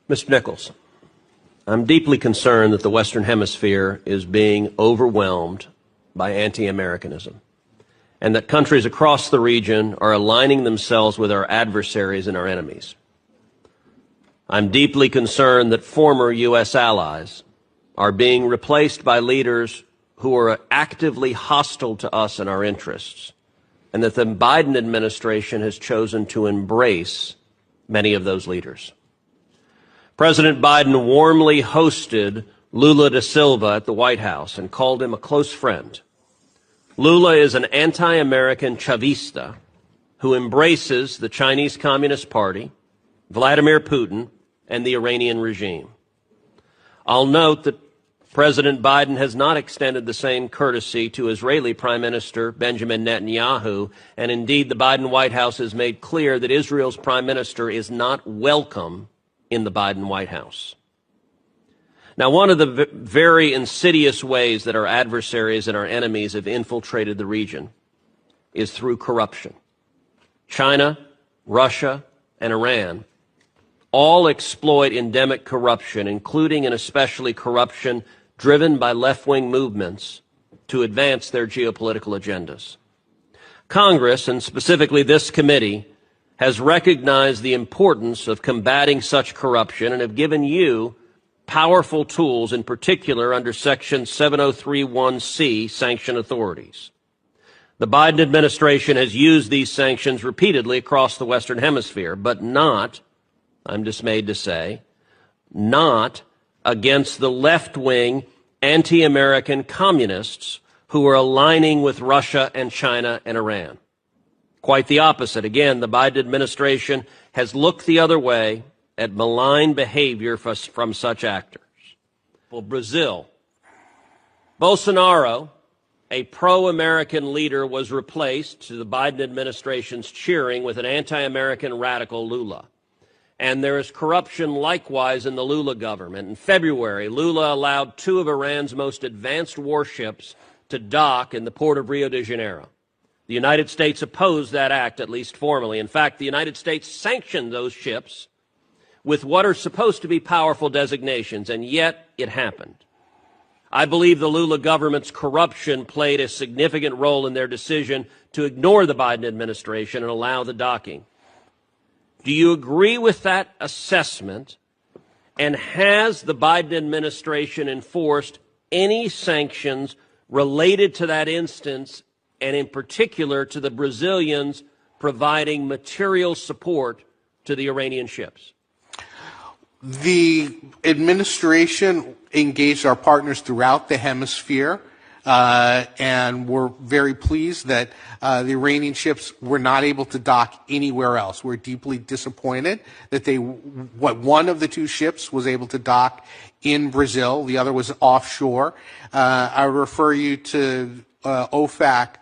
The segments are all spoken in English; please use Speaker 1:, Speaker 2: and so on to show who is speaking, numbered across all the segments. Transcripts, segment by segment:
Speaker 1: Mr. Nichols, I'm deeply concerned that the Western Hemisphere is being overwhelmed by anti-Americanism, and that countries across the region are aligning themselves with our adversaries and our enemies. I'm deeply concerned that former U.S. allies are being replaced by leaders who are actively hostile to us and our interests, and that the Biden administration has chosen to embrace many of those leaders. President Biden warmly hosted Lula da Silva at the White House and called him a close friend. Lula is an anti-American Chavista who embraces the Chinese Communist Party, Vladimir Putin, and the Iranian regime. I'll note that President Biden has not extended the same courtesy to Israeli Prime Minister Benjamin Netanyahu, and indeed the Biden White House has made clear that Israel's Prime Minister is not welcome in the Biden White House. Now, one of the very insidious ways that our adversaries and our enemies have infiltrated the region is through corruption. China, Russia, and Iran all exploit endemic corruption, including and especially corruption driven by left-wing movements to advance their geopolitical agendas. Congress, and specifically this committee, has recognized the importance of combating such corruption and have given you powerful tools, in particular under Section 7031C, sanction authorities. The Biden administration has used these sanctions repeatedly across the Western Hemisphere, but not, I'm dismayed to say, not against the left-wing anti-American communists who are aligning with Russia and China and Iran. Quite the opposite. Again, the Biden administration has looked the other way at malign behavior from such actors. Well, Brazil. Bolsonaro, a pro-American leader, was replaced, to the Biden administration's cheering, with an anti-American radical, Lula. And there is corruption likewise in the Lula government. In February, Lula allowed 2 of Iran's most advanced warships to dock in the port of Rio de Janeiro. The United States opposed that act, at least formally. In fact, the United States sanctioned those ships with what are supposed to be powerful designations, and yet it happened. I believe the Lula government's corruption played a significant role in their decision to ignore the Biden administration and allow the docking. Do you agree with that assessment? And has the Biden administration enforced any sanctions related to that instance, and in particular to the Brazilians providing material support to the Iranian ships?
Speaker 2: The administration engaged our partners throughout the hemisphere, and we're very pleased that the Iranian ships were not able to dock anywhere else. We're deeply disappointed that one of the 2 ships was able to dock in Brazil. The other was offshore. I would refer you to OFAC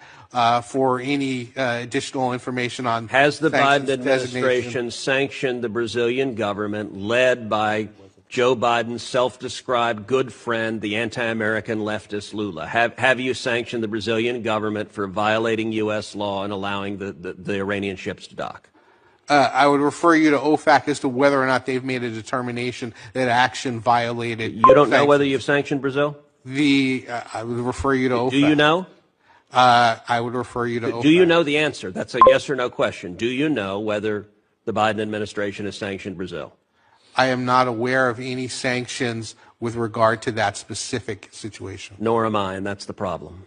Speaker 2: for any additional information on.
Speaker 1: Has the Biden administration sanctioned the Brazilian government, led by Joe Biden's self-described good friend, the anti-American leftist Lula? Have you sanctioned the Brazilian government for violating U.S. law and allowing the Iranian ships to dock?
Speaker 2: I would refer you to OFAC as to whether or not they've made a determination that action violated.
Speaker 1: You don't know whether you've sanctioned Brazil?
Speaker 2: I would refer you to OFAC.
Speaker 1: Do you know?
Speaker 2: I would refer you to OFAC.
Speaker 1: Do you know the answer? That's a yes or no question. Do you know whether the Biden administration has sanctioned Brazil?
Speaker 2: I am not aware of any sanctions with regard to that specific situation.
Speaker 1: Nor am I, and that's the problem.